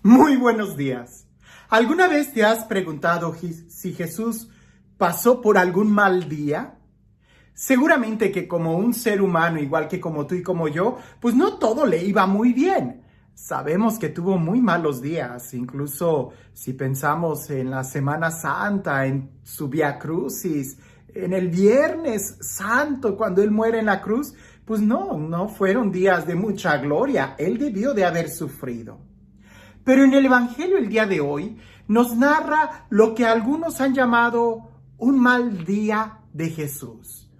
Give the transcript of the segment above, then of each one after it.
Muy buenos días. ¿Alguna vez te has preguntado si Jesús pasó por algún mal día? Seguramente que como un ser humano, igual que como tú y como yo, pues no todo le iba muy bien. Sabemos que tuvo muy malos días, incluso si pensamos en la Semana Santa, en su Vía Crucis, en el Viernes Santo, cuando Él muere en la cruz, pues no fueron días de mucha gloria. Él debió de haber sufrido. Pero en el Evangelio el día de hoy nos narra lo que algunos han llamado un mal día de Jesús.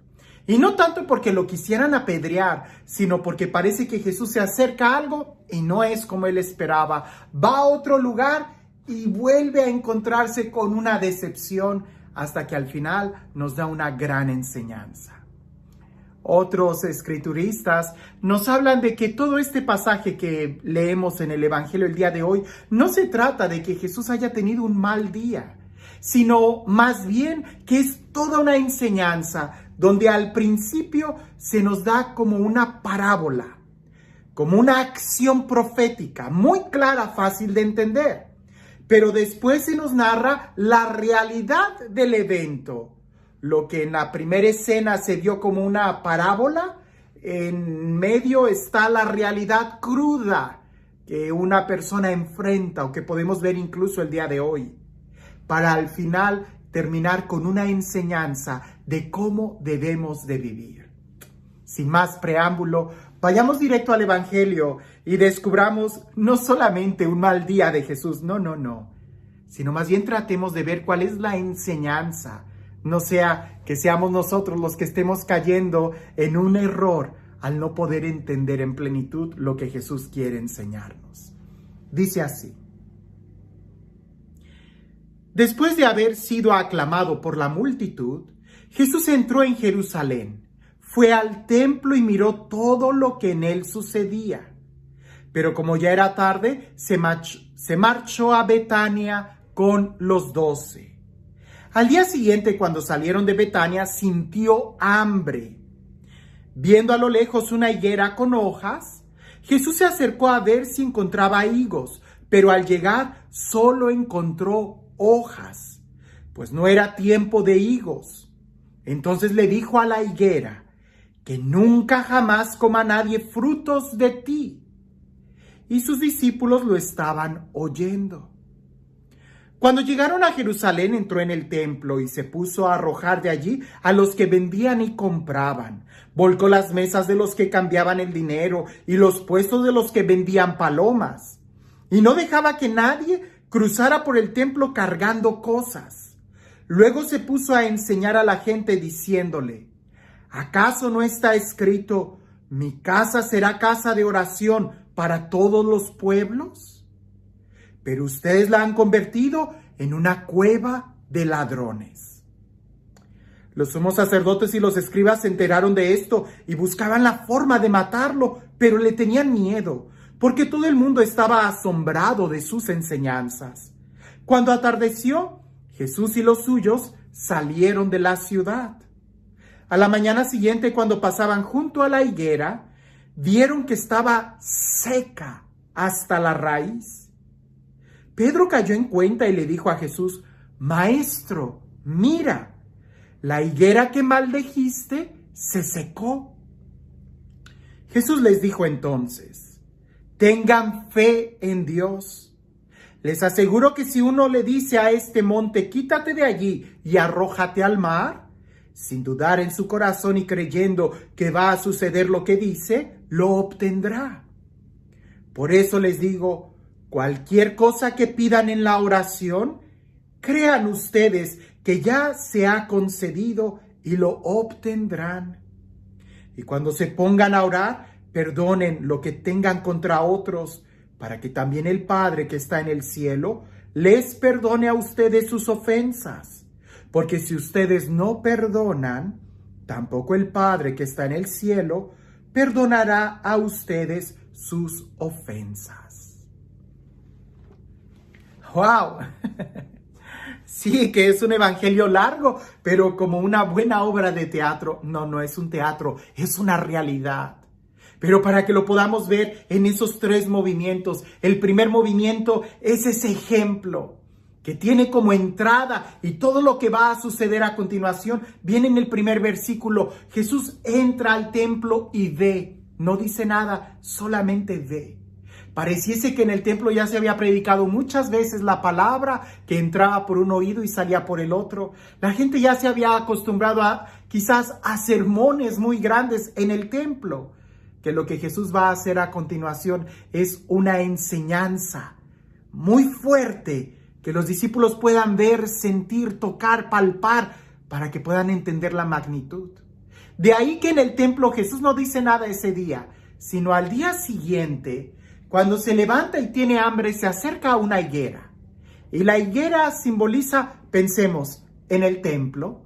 Y no tanto porque lo quisieran apedrear, sino porque parece que Jesús se acerca a algo y no es como él esperaba. Va a otro lugar y vuelve a encontrarse con una decepción hasta que al final nos da una gran enseñanza. Otros escrituristas nos hablan de que todo este pasaje que leemos en el Evangelio el día de hoy no se trata de que Jesús haya tenido un mal día, sino más bien que es toda una enseñanza donde al principio se nos da como una parábola, como una acción profética muy clara, fácil de entender, pero después se nos narra la realidad del evento. Lo que en la primera escena se vio como una parábola, en medio está la realidad cruda que una persona enfrenta o que podemos ver incluso el día de hoy, para al final terminar con una enseñanza de cómo debemos de vivir. Sin más preámbulo, vayamos directo al Evangelio y descubramos no solamente un mal día de Jesús, no, sino más bien tratemos de ver cuál es la enseñanza. No sea que seamos nosotros los que estemos cayendo en un error al no poder entender en plenitud lo que Jesús quiere enseñarnos. Dice así: después de haber sido aclamado por la multitud, Jesús entró en Jerusalén, fue al templo y miró todo lo que en él sucedía. Pero como ya era tarde, se marchó a Betania con los 12. Al día siguiente, cuando salieron de Betania, sintió hambre. Viendo a lo lejos una higuera con hojas, Jesús se acercó a ver si encontraba higos, pero al llegar solo encontró hojas, pues no era tiempo de higos. Entonces le dijo a la higuera: que nunca jamás coma nadie frutos de ti. Y sus discípulos lo estaban oyendo. Cuando llegaron a Jerusalén, entró en el templo y se puso a arrojar de allí a los que vendían y compraban. Volcó las mesas de los que cambiaban el dinero y los puestos de los que vendían palomas. Y no dejaba que nadie cruzara por el templo cargando cosas. Luego se puso a enseñar a la gente diciéndole: ¿acaso no está escrito: mi casa será casa de oración para todos los pueblos? Pero ustedes la han convertido en una cueva de ladrones. Los sumos sacerdotes y los escribas se enteraron de esto y buscaban la forma de matarlo, pero le tenían miedo, porque todo el mundo estaba asombrado de sus enseñanzas. Cuando atardeció, Jesús y los suyos salieron de la ciudad. A la mañana siguiente, cuando pasaban junto a la higuera, vieron que estaba seca hasta la raíz. Pedro cayó en cuenta y le dijo a Jesús: Maestro, mira, la higuera que maldijiste se secó. Jesús les dijo entonces: tengan fe en Dios. Les aseguro que si uno le dice a este monte: quítate de allí y arrójate al mar, sin dudar en su corazón y creyendo que va a suceder lo que dice, lo obtendrá. Por eso les digo, cualquier cosa que pidan en la oración, crean ustedes que ya se ha concedido y lo obtendrán. Y cuando se pongan a orar, perdonen lo que tengan contra otros, para que también el Padre que está en el cielo les perdone a ustedes sus ofensas. Porque si ustedes no perdonan, tampoco el Padre que está en el cielo perdonará a ustedes sus ofensas. ¡Wow! Sí, que es un evangelio largo, pero como una buena obra de teatro. No es un teatro, es una realidad. Pero para que lo podamos ver en esos tres movimientos, el primer movimiento es ese ejemplo que tiene como entrada y todo lo que va a suceder a continuación viene en el primer versículo. Jesús entra al templo y ve, no dice nada, solamente ve. Pareciese que en el templo ya se había predicado muchas veces la palabra que entraba por un oído y salía por el otro. La gente ya se había acostumbrado quizás a sermones muy grandes en el templo, que lo que Jesús va a hacer a continuación es una enseñanza muy fuerte que los discípulos puedan ver, sentir, tocar, palpar, para que puedan entender la magnitud. De ahí que en el templo Jesús no dice nada ese día, sino al día siguiente, cuando se levanta y tiene hambre, se acerca a una higuera. Y la higuera simboliza, pensemos, en el templo.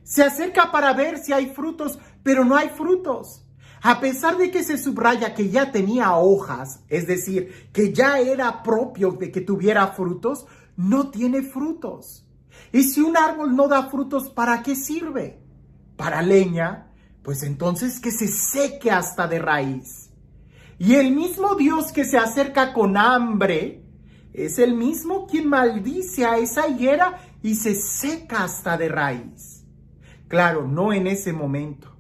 Se acerca para ver si hay frutos, pero no hay frutos. A pesar de que se subraya que ya tenía hojas, es decir, que ya era propio de que tuviera frutos, no tiene frutos. Y si un árbol no da frutos, ¿para qué sirve? ¿Para leña? Pues entonces que se seque hasta de raíz. Y el mismo Dios que se acerca con hambre, es el mismo quien maldice a esa higuera y se seca hasta de raíz. Claro, no en ese momento.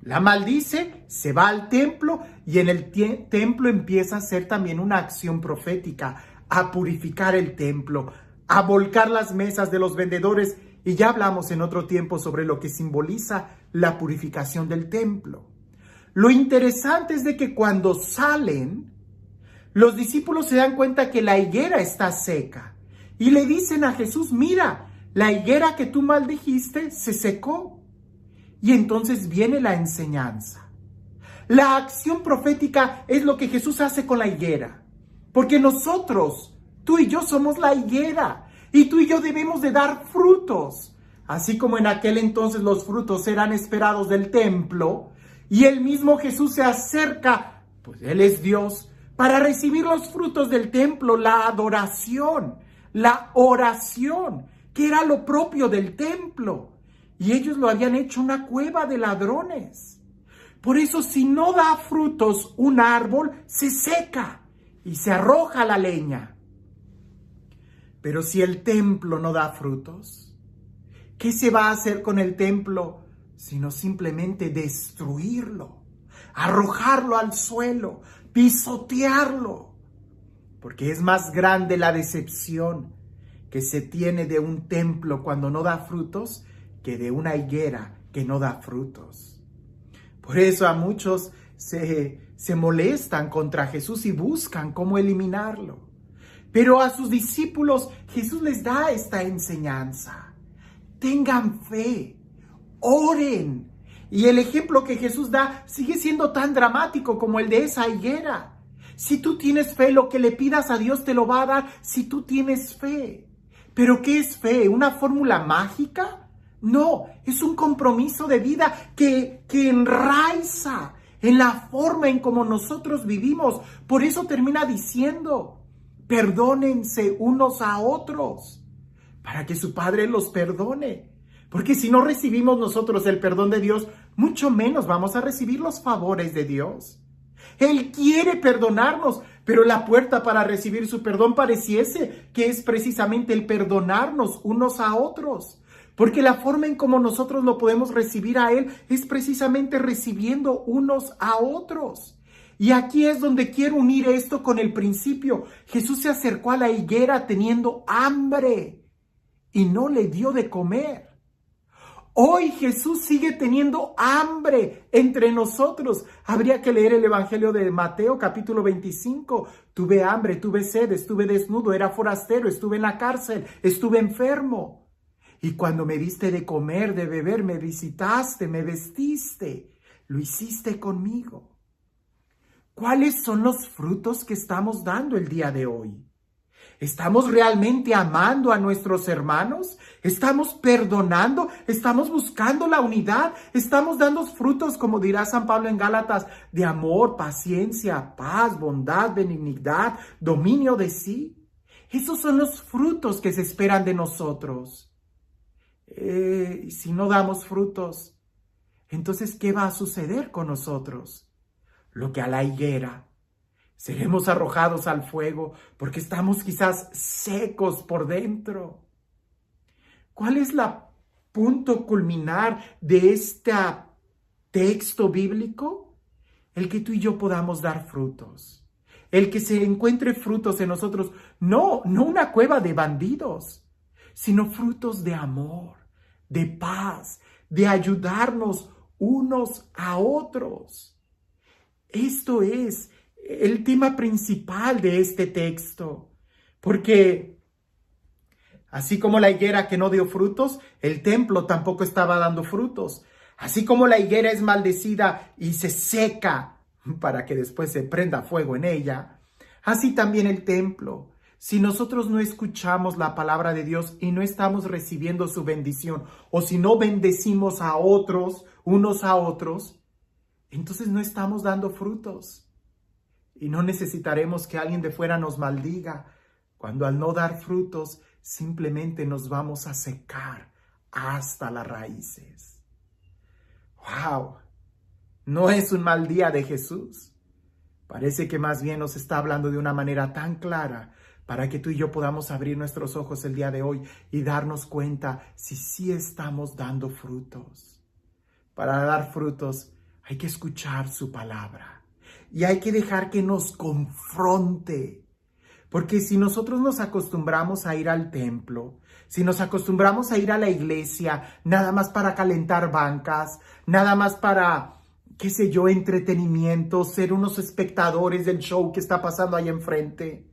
La maldice, se va al templo y en el templo empieza a hacer también una acción profética, a purificar el templo, a volcar las mesas de los vendedores. Y ya hablamos en otro tiempo sobre lo que simboliza la purificación del templo. Lo interesante es de que cuando salen, los discípulos se dan cuenta que la higuera está seca. Y le dicen a Jesús, mira, la higuera que tú maldijiste se secó. Y entonces viene la enseñanza. La acción profética es lo que Jesús hace con la higuera. Porque nosotros, tú y yo somos la higuera. Y tú y yo debemos de dar frutos. Así como en aquel entonces los frutos eran esperados del templo. Y el mismo Jesús se acerca, pues Él es Dios, para recibir los frutos del templo, la adoración, la oración, que era lo propio del templo. Y ellos lo habían hecho una cueva de ladrones. Por eso, si no da frutos un árbol, se seca y se arroja la leña. Pero si el templo no da frutos, ¿qué se va a hacer con el templo? Sino simplemente destruirlo, arrojarlo al suelo, pisotearlo. Porque es más grande la decepción que se tiene de un templo cuando no da frutos que de una higuera que no da frutos. Por eso a muchos se molestan contra Jesús y buscan cómo eliminarlo. Pero a sus discípulos Jesús les da esta enseñanza. Tengan fe, oren. Y el ejemplo que Jesús da sigue siendo tan dramático como el de esa higuera. Si tú tienes fe, lo que le pidas a Dios te lo va a dar si tú tienes fe. ¿Pero qué es fe? ¿Una fórmula mágica? No, es un compromiso de vida que enraiza en la forma en como nosotros vivimos. Por eso termina diciendo, perdónense unos a otros, para que su Padre los perdone. Porque si no recibimos nosotros el perdón de Dios, mucho menos vamos a recibir los favores de Dios. Él quiere perdonarnos, pero la puerta para recibir su perdón pareciese que es precisamente el perdonarnos unos a otros. Porque la forma en como nosotros lo podemos recibir a Él es precisamente recibiendo unos a otros. Y aquí es donde quiero unir esto con el principio. Jesús se acercó a la higuera teniendo hambre y no le dio de comer. Hoy Jesús sigue teniendo hambre entre nosotros. Habría que leer el Evangelio de Mateo, capítulo 25. Tuve hambre, tuve sed, estuve desnudo, era forastero, estuve en la cárcel, estuve enfermo. Y cuando me diste de comer, de beber, me visitaste, me vestiste, lo hiciste conmigo. ¿Cuáles son los frutos que estamos dando el día de hoy? ¿Estamos realmente amando a nuestros hermanos? ¿Estamos perdonando? ¿Estamos buscando la unidad? ¿Estamos dando frutos, como dirá San Pablo en Gálatas, de amor, paciencia, paz, bondad, benignidad, dominio de sí? Esos son los frutos que se esperan de nosotros. Si no damos frutos, entonces, ¿qué va a suceder con nosotros? lo que a la higuera. Seremos arrojados al fuego porque estamos quizás secos por dentro. ¿Cuál es el punto culminar de este texto bíblico? El que tú y yo podamos dar frutos. El que se encuentre frutos en nosotros. No una cueva de bandidos, sino frutos de amor, de paz, de ayudarnos unos a otros. Esto es el tema principal de este texto, porque así como la higuera que no dio frutos, el templo tampoco estaba dando frutos. Así como la higuera es maldecida y se seca para que después se prenda fuego en ella, así también el templo. Si nosotros no escuchamos la palabra de Dios y no estamos recibiendo su bendición, o si no bendecimos a otros, unos a otros, entonces no estamos dando frutos. Y no necesitaremos que alguien de fuera nos maldiga, cuando al no dar frutos simplemente nos vamos a secar hasta las raíces. ¡Wow! No es un mal día de Jesús. Parece que más bien nos está hablando de una manera tan clara para que tú y yo podamos abrir nuestros ojos el día de hoy y darnos cuenta si sí estamos dando frutos. Para dar frutos hay que escuchar su palabra y hay que dejar que nos confronte. Porque si nosotros nos acostumbramos a ir al templo, si nos acostumbramos a ir a la iglesia, nada más para calentar bancas, nada más para, qué sé yo, entretenimiento, ser unos espectadores del show que está pasando ahí enfrente,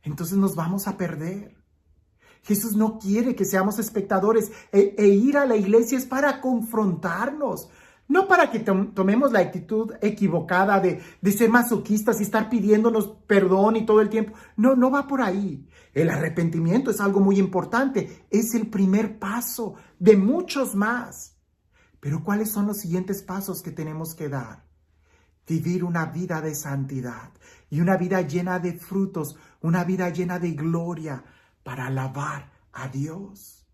entonces nos vamos a perder. Jesús no quiere que seamos espectadores e ir a la iglesia es para confrontarnos. No para que tomemos la actitud equivocada de ser masoquistas y estar pidiéndonos perdón y todo el tiempo. No va por ahí. El arrepentimiento es algo muy importante. Es el primer paso de muchos más. Pero ¿cuáles son los siguientes pasos que tenemos que dar? Vivir una vida de santidad y una vida llena de frutos, una vida llena de gloria para alabar a Dios.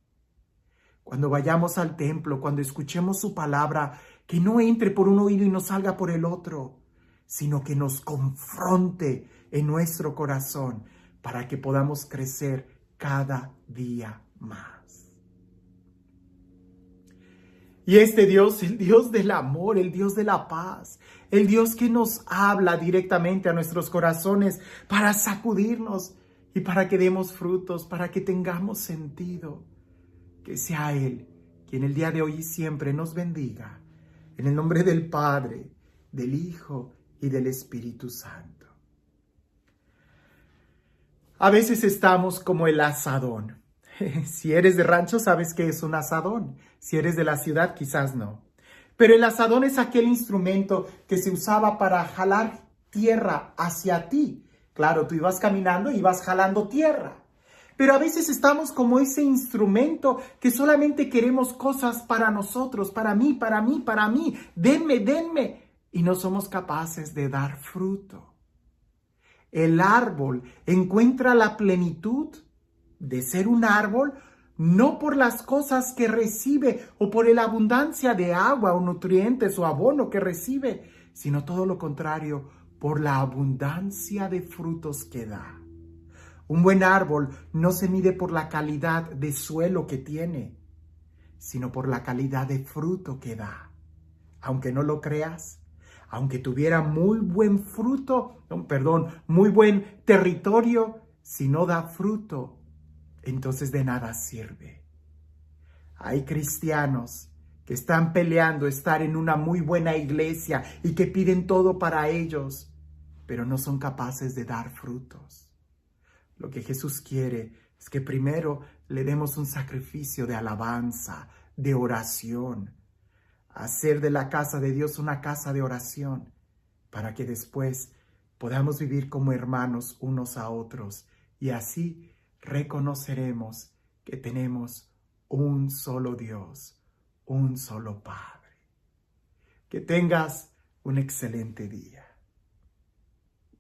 Cuando vayamos al templo, cuando escuchemos su palabra, que no entre por un oído y no salga por el otro, sino que nos confronte en nuestro corazón para que podamos crecer cada día más. Y este Dios, el Dios del amor, el Dios de la paz, el Dios que nos habla directamente a nuestros corazones para sacudirnos y para que demos frutos, para que tengamos sentido, que sea Él quien el día de hoy y siempre nos bendiga. En el nombre del Padre, del Hijo y del Espíritu Santo. A veces estamos como el asadón. Si eres de rancho, sabes que es un asadón. Si eres de la ciudad, quizás no. Pero el asadón es aquel instrumento que se usaba para jalar tierra hacia ti. Claro, tú ibas caminando y ibas jalando tierra. Pero a veces estamos como ese instrumento que solamente queremos cosas para nosotros, para mí, para mí, para mí. Denme. Y no somos capaces de dar fruto. El árbol encuentra la plenitud de ser un árbol no por las cosas que recibe o por la abundancia de agua o nutrientes o abono que recibe, sino todo lo contrario, por la abundancia de frutos que da. Un buen árbol no se mide por la calidad de suelo que tiene, sino por la calidad de fruto que da. Aunque no lo creas, aunque tuviera muy buen muy buen territorio, si no da fruto, entonces de nada sirve. Hay cristianos que están peleando estar en una muy buena iglesia y que piden todo para ellos, pero no son capaces de dar frutos. Lo que Jesús quiere es que primero le demos un sacrificio de alabanza, de oración. Hacer de la casa de Dios una casa de oración, para que después podamos vivir como hermanos unos a otros. Y así reconoceremos que tenemos un solo Dios, un solo Padre. Que tengas un excelente día.